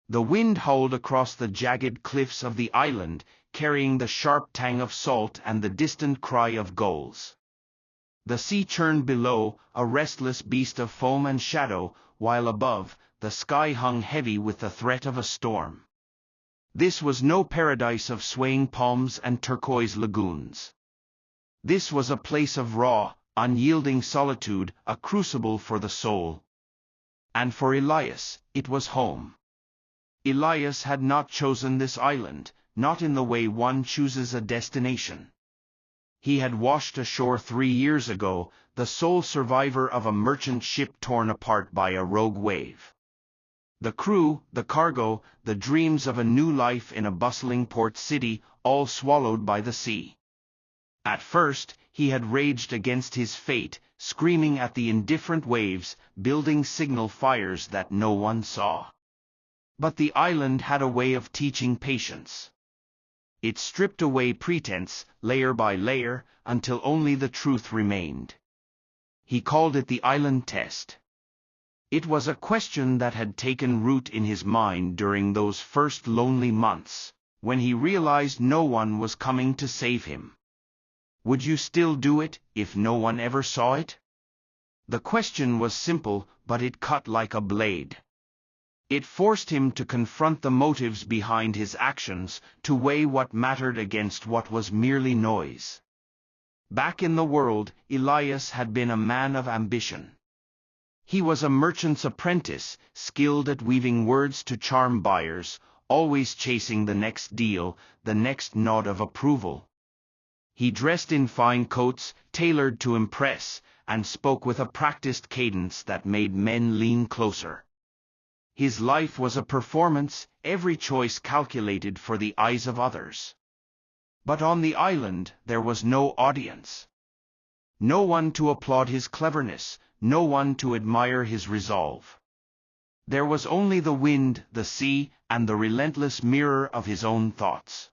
The wind howled across the jagged cliffs of the island, carrying the sharp tang of salt and the distant cry of gulls. The sea churned below, a restless beast of foam and shadow, while above, the sky hung heavy with the threat of a storm. This was no paradise of swaying palms and turquoise lagoons. This was a place of raw, unyielding solitude, a crucible for the soul. And for Elias, it was home. Elias had not chosen this island, not in the way one chooses a destination. He had washed ashore 3 years ago, the sole survivor of a merchant ship torn apart by a rogue wave. The crew, the cargo, the dreams of a new life in a bustling port city, all swallowed by the sea. At first, he had raged against his fate, screaming at the indifferent waves, building signal fires that no one saw. But the island had a way of teaching patience. It stripped away pretense, layer by layer, until only the truth remained. He called it the island test. It was a question that had taken root in his mind during those first lonely months, when he realized no one was coming to save him. Would you still do it, if no one ever saw it? The question was simple, but it cut like a blade. It forced him to confront the motives behind his actions, to weigh what mattered against what was merely noise. Back in the world, Elias had been a man of ambition. He was a merchant's apprentice, skilled at weaving words to charm buyers, always chasing the next deal, the next nod of approval. He dressed in fine coats, tailored to impress, and spoke with a practiced cadence that made men lean closer. His life was a performance, every choice calculated for the eyes of others. But on the island there was no audience. No one to applaud his cleverness, no one to admire his resolve. There was only the wind, the sea, and the relentless mirror of his own thoughts.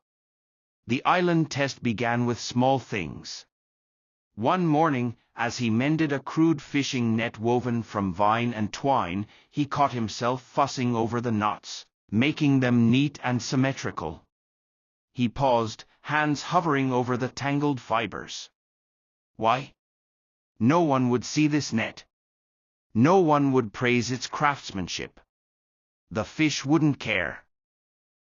The island test began with small things. One morning, as he mended a crude fishing net woven from vine and twine, he caught himself fussing over the knots, making them neat and symmetrical. He paused, hands hovering over the tangled fibers. Why? No one would see this net. No one would praise its craftsmanship. The fish wouldn't care.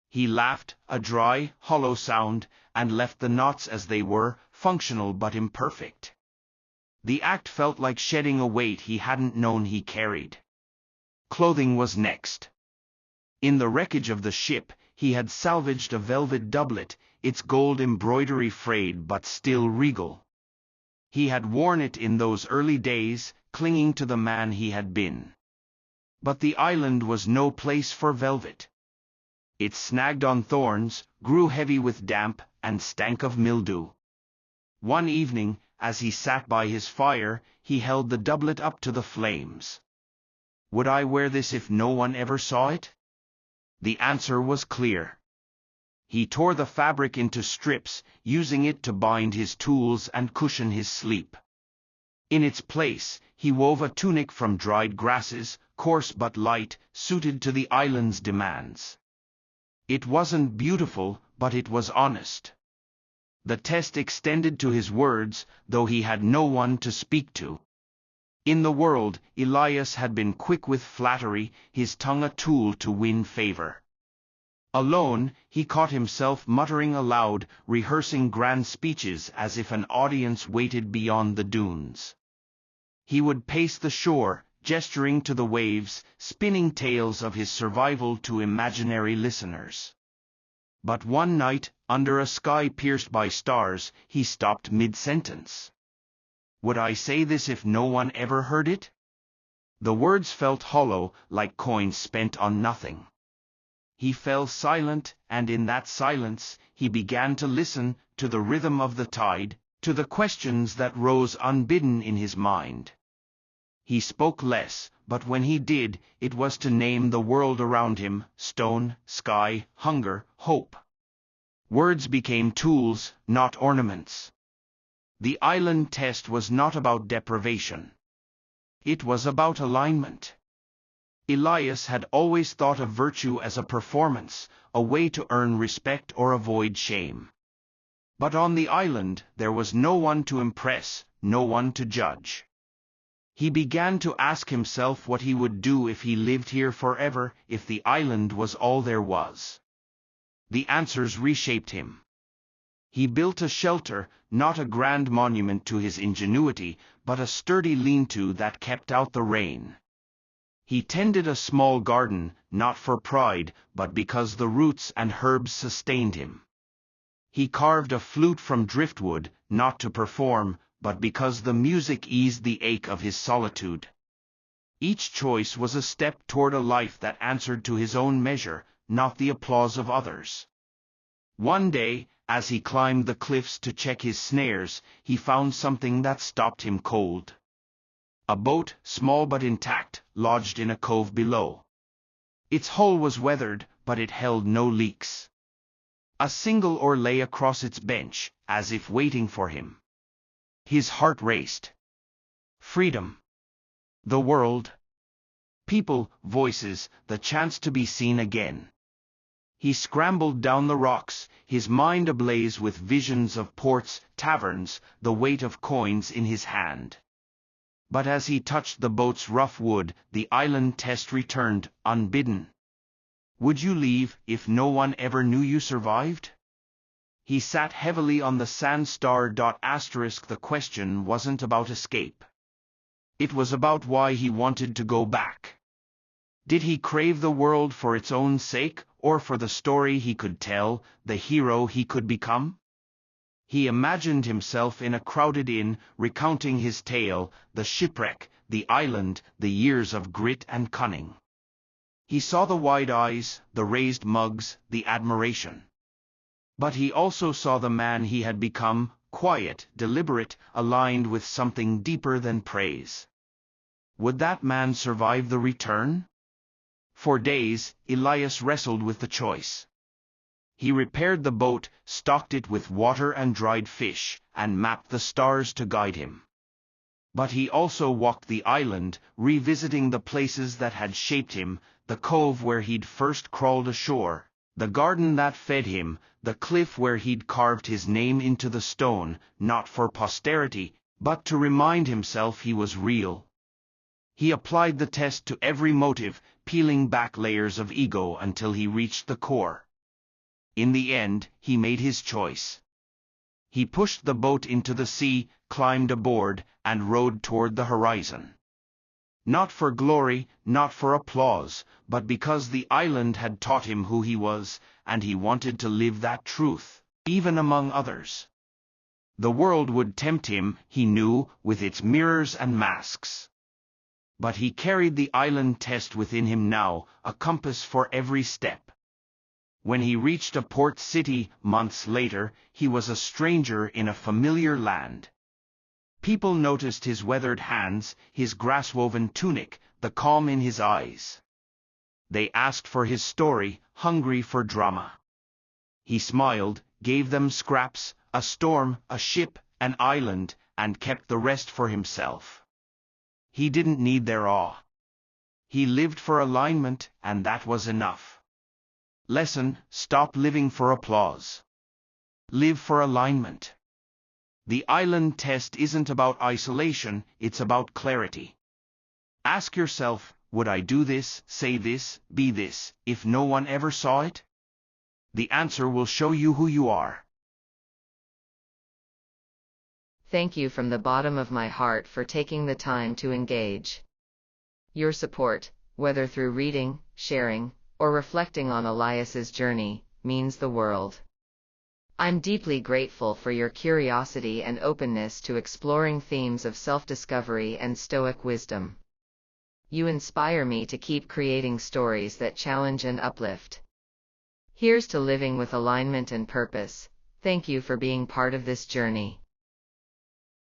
He laughed, a dry, hollow sound, and left the knots as they were, functional but imperfect. The act felt like shedding a weight he hadn't known he carried. Clothing was next. In the wreckage of the ship, he had salvaged a velvet doublet, its gold embroidery frayed but still regal. He had worn it in those early days, clinging to the man he had been. But the island was no place for velvet. It snagged on thorns, grew heavy with damp, and stank of mildew. One evening, as he sat by his fire, he held the doublet up to the flames. Would I wear this if no one ever saw it? The answer was clear. He tore the fabric into strips, using it to bind his tools and cushion his sleep. In its place, he wove a tunic from dried grasses, coarse but light, suited to the island's demands. It wasn't beautiful, but it was honest. The test extended to his words, though he had no one to speak to. In the world, Elias had been quick with flattery, his tongue a tool to win favor. Alone, he caught himself muttering aloud, rehearsing grand speeches as if an audience waited beyond the dunes. He would pace the shore, gesturing to the waves, spinning tales of his survival to imaginary listeners. But one night, under a sky pierced by stars, he stopped mid-sentence. Would I say this if no one ever heard it? The words felt hollow, like coins spent on nothing. He fell silent, and in that silence, he began to listen, to the rhythm of the tide, to the questions that rose unbidden in his mind. He spoke less, but when he did, it was to name the world around him: stone, sky, hunger, hope. Words became tools, not ornaments. The island test was not about deprivation. It was about alignment. Elias had always thought of virtue as a performance, a way to earn respect or avoid shame. But on the island there was no one to impress, no one to judge. He began to ask himself what he would do if he lived here forever, if the island was all there was. The answers reshaped him. He built a shelter, not a grand monument to his ingenuity, but a sturdy lean-to that kept out the rain. He tended a small garden, not for pride, but because the roots and herbs sustained him. He carved a flute from driftwood, not to perform, but because the music eased the ache of his solitude. Each choice was a step toward a life that answered to his own measure, not the applause of others. One day, as he climbed the cliffs to check his snares, he found something that stopped him cold. A boat, small but intact, lodged in a cove below. Its hull was weathered, but it held no leaks. A single oar lay across its bench, as if waiting for him. His heart raced. Freedom. The world. People, voices, the chance to be seen again. He scrambled down the rocks, his mind ablaze with visions of ports, taverns, the weight of coins in his hand. But as he touched the boat's rough wood, the island test returned, unbidden. Would you leave if no one ever knew you survived? He sat heavily on the sand star. The question wasn't about escape. It was about why he wanted to go back. Did he crave the world for its own sake, or for the story he could tell, the hero he could become? He imagined himself in a crowded inn, recounting his tale, the shipwreck, the island, the years of grit and cunning. He saw the wide eyes, the raised mugs, the admiration. But he also saw the man he had become, quiet, deliberate, aligned with something deeper than praise. Would that man survive the return? For days, Elias wrestled with the choice. He repaired the boat, stocked it with water and dried fish, and mapped the stars to guide him. But he also walked the island, revisiting the places that had shaped him, the cove where he'd first crawled ashore, the garden that fed him, the cliff where he'd carved his name into the stone, not for posterity, but to remind himself he was real. He applied the test to every motive, peeling back layers of ego until he reached the core. In the end, he made his choice. He pushed the boat into the sea, climbed aboard, and rowed toward the horizon. Not for glory, not for applause, but because the island had taught him who he was, and he wanted to live that truth, even among others. The world would tempt him, he knew, with its mirrors and masks. But he carried the island test within him now, a compass for every step. When he reached a port city, months later, he was a stranger in a familiar land. People noticed his weathered hands, his grass-woven tunic, the calm in his eyes. They asked for his story, hungry for drama. He smiled, gave them scraps, a storm, a ship, an island, and kept the rest for himself. He didn't need their awe. He lived for alignment, and that was enough. Lesson: stop living for applause. Live for alignment. The island test isn't about isolation, it's about clarity. Ask yourself, would I do this, say this, be this, if no one ever saw it? The answer will show you who you are. Thank you from the bottom of my heart for taking the time to engage. Your support, whether through reading, sharing, or reflecting on Elias's journey, means the world. I'm deeply grateful for your curiosity and openness to exploring themes of self-discovery and Stoic wisdom. You inspire me to keep creating stories that challenge and uplift. Here's to living with alignment and purpose. Thank you for being part of this journey.